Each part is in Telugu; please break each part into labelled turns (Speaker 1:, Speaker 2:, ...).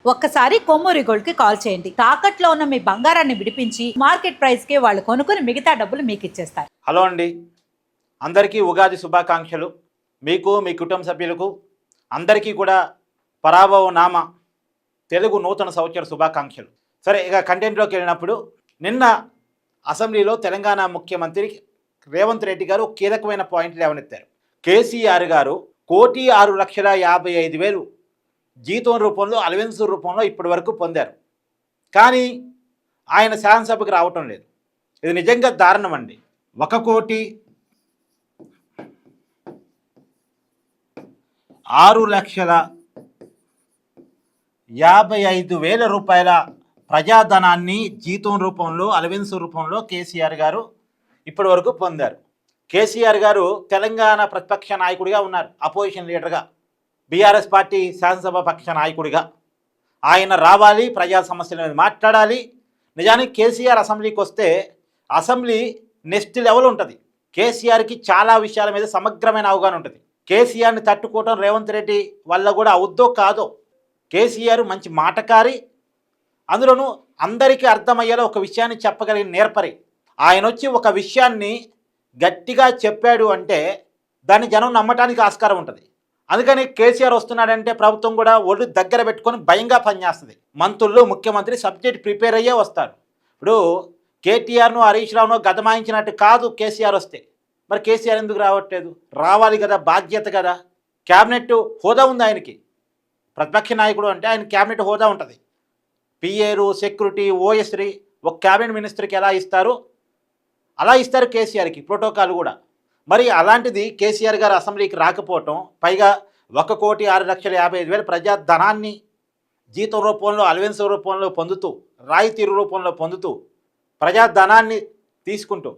Speaker 1: ఒక్కసారి కొమ్మూరి గోల్డ్ కి కాల్ చేయండి. తాకట్లో ఉన్న మీ బంగారాన్ని విడిపించి మార్కెట్ ప్రైస్ కి వాళ్ళు కొనుక్కుని మిగతా డబ్బులు మీకు ఇచ్చేస్తారు.
Speaker 2: హలో అండి, అందరికీ ఉగాది శుభాకాంక్షలు. మీకు, మీ కుటుంబ సభ్యులకు అందరికీ కూడా పరాభవ నామ తెలుగు నూతన సంవత్సర శుభాకాంక్షలు. సరే, ఇక కంటెంట్లోకి వెళ్ళినప్పుడు నిన్న అసెంబ్లీలో తెలంగాణ ముఖ్యమంత్రి రేవంత్ రెడ్డి గారు కీలకమైన పాయింట్లు లేవనెత్తారు. కేసీఆర్ గారు 1,06,55,000 జీతం రూపంలో, అలవెన్స్ రూపంలో ఇప్పటి వరకు పొందారు. కానీ ఆయన శాసనసభకు రావటం లేదు. ఇది నిజంగా దారుణం అండి. 1,06,55,000 రూపాయల ప్రజాధనాన్ని జీతం రూపంలో, అలవెన్స్ రూపంలో కేసీఆర్ గారు ఇప్పటి వరకు పొందారు. కేసీఆర్ గారు తెలంగాణ ప్రతిపక్ష నాయకుడిగా ఉన్నారు, అపోజిషన్ లీడర్గా, బీఆర్ఎస్ పార్టీ శాసనసభ పక్ష నాయకుడిగా. ఆయన రావాలి, ప్రజా సమస్యల మీద మాట్లాడాలి. నిజానికి కేసీఆర్ అసెంబ్లీకి వస్తే అసెంబ్లీ నెక్స్ట్ లెవెల్ ఉంటుంది. కేసీఆర్కి చాలా విషయాల మీద సమగ్రమైన అవగాహన ఉంటుంది. కేసీఆర్ని తట్టుకోవటం రేవంత్ రెడ్డి వల్ల కూడా అవుద్దో కాదో. కేసీఆర్ మంచి మాటకారి, అందులోనూ అందరికీ అర్థమయ్యేలా ఒక విషయాన్ని చెప్పగలిగిన నేర్పరి. ఆయన వచ్చి ఒక విషయాన్ని గట్టిగా చెప్పాడు అంటే దాన్ని జనం నమ్మటానికి ఆస్కారం ఉంటుంది. అందుకని కేసీఆర్ వస్తున్నాడంటే ప్రభుత్వం కూడా ఒళ్ళు దగ్గర పెట్టుకొని భయంగా పనిచేస్తుంది. మంత్రులు, ముఖ్యమంత్రి సబ్జెక్ట్ ప్రిపేర్ అయ్యే వస్తారు. ఇప్పుడు కేటీఆర్ను, హరీష్ రావును గతమాయించినట్టు కాదు కేసీఆర్ వస్తే. మరి కేసీఆర్ ఎందుకు రావట్లేదు? రావాలి కదా, బాధ్యత కదా. క్యాబినెట్ హోదా ఉంది ఆయనకి. ప్రతిపక్ష నాయకుడు అంటే ఆయన క్యాబినెట్ హోదా ఉంటుంది. పిఏలు, సెక్యూరిటీ, ఓఎస్రీ ఒక క్యాబినెట్ మినిస్టర్కి ఎలా ఇస్తారు అలా ఇస్తారు కేసీఆర్కి, ప్రోటోకాల్ కూడా. మరి అలాంటిది కేసీఆర్ గారు అసెంబ్లీకి రాకపోవటం, పైగా 1,06,55,000 ప్రజా ధనాన్ని జీతం రూపంలో, అలవెన్స్ రూపంలో పొందుతూ, రాయితీరు రూపంలో పొందుతూ, ప్రజా ధనాన్ని తీసుకుంటూ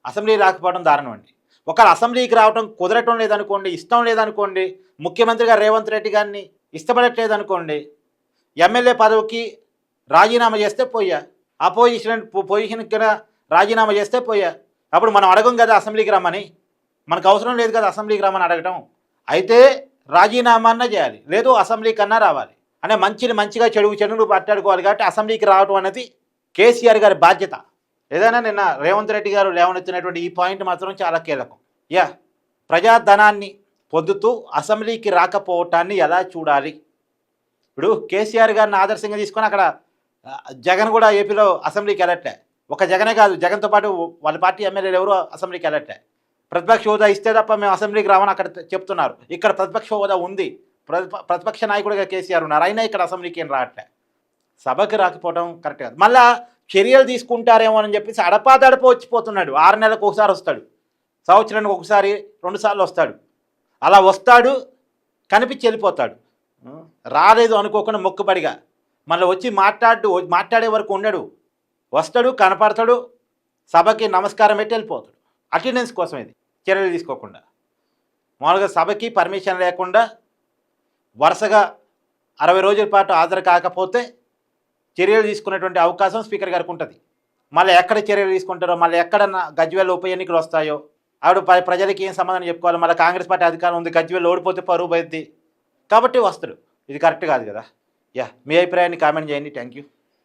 Speaker 2: అసెంబ్లీ రాకపోవడం దారుణం అండి. ఒకవేళ అసెంబ్లీకి రావడం కుదరటం లేదనుకోండి, ఇష్టం లేదనుకోండి, ముఖ్యమంత్రిగా రేవంత్ రెడ్డి గారిని ఇష్టపడట్లేదనుకోండి, ఎమ్మెల్యే పదవికి రాజీనామా చేస్తే పోయా, పొజిషన్కి రాజీనామా చేస్తే పోయా. అప్పుడు మనం అడగం కదా అసెంబ్లీకి రమ్మని, మనకు అవసరం లేదు కదా అసెంబ్లీకి రమ్మని అడగటం. అయితే రాజీనామా అన్నా చేయాలి, లేదు అసెంబ్లీ కన్నా రావాలి. అంటే మంచిని మంచిగా, చెడును పట్టాడుకోవాలి. కాబట్టి అసెంబ్లీకి రావడం అనేది కేసీఆర్ గారి బాధ్యత. ఏదైనా నిన్న రేవంత్ రెడ్డి గారు లేవనెత్తినటువంటి ఈ పాయింట్ మాత్రం చాలా కీలకం. ప్రజాధనాన్ని పొందుతూ అసెంబ్లీకి రాకపోవటాన్ని ఎలా చూడాలి? ఇప్పుడు కేసీఆర్ గారిని ఆదర్శంగా తీసుకొని అక్కడ జగన్ కూడా ఏపీలో అసెంబ్లీకి వెళ్ళట్లే. ఒక జగనే కాదు, జగన్తో పాటు వాళ్ళ పార్టీ ఎమ్మెల్యేలు ఎవరు అసెంబ్లీకి వెళ్ళట్లే. ప్రతిపక్ష హోదా ఇస్తే తప్ప మేము అసెంబ్లీకి రావని అక్కడ చెప్తున్నారు. ఇక్కడ ప్రతిపక్ష హోదా ఉంది, ప్రతిపక్ష నాయకుడిగా కేసీఆర్ ఉన్నారు, అయినా ఇక్కడ అసెంబ్లీకి ఏం రావట్లే. సభకి రాకపోవడం కరెక్ట్ కాదు. మళ్ళా చర్యలు తీసుకుంటారేమో అని చెప్పేసి అడపాదడప వచ్చిపోతున్నాడు. 6 నెలలకు ఒకసారి వస్తాడు, సంవత్సరానికి ఒకసారి 2 సార్లు వస్తాడు. అలా వస్తాడు, కనిపించి వెళ్ళిపోతాడు. రాలేదు అనుకోకుండా మొక్కుబడిగా మళ్ళీ వచ్చి మాట్లాడే వరకు ఉండడు. వస్తాడు, కనపడతాడు, సభకి నమస్కారం పెట్టి వెళ్ళిపోతాడు. అటెండెన్స్ కోసం ఇది చర్యలు తీసుకోకుండా. మామూలుగా సభకి పర్మిషన్ లేకుండా వరుసగా 60 రోజుల పాటు హాజరు కాకపోతే చర్యలు తీసుకునేటువంటి అవకాశం స్పీకర్ గారికి ఉంటుంది. మళ్ళీ ఎక్కడ చర్యలు తీసుకుంటారో, మళ్ళీ ఎక్కడన్నా గజ్వేల్ ఉప ఎన్నికలు వస్తాయో, ఆవిడ ప్రజలకి ఏం సమాధానం చెప్పుకోవాలి. మళ్ళీ కాంగ్రెస్ పార్టీ అధికారం ఉంది, గజ్వేల్ ఓడిపోతే పరువు పోయింది కాబట్టి వస్తాడు. ఇది కరెక్ట్ కాదు కదా. మీ అభిప్రాయాన్ని కామెంట్ చేయండి. Thank you.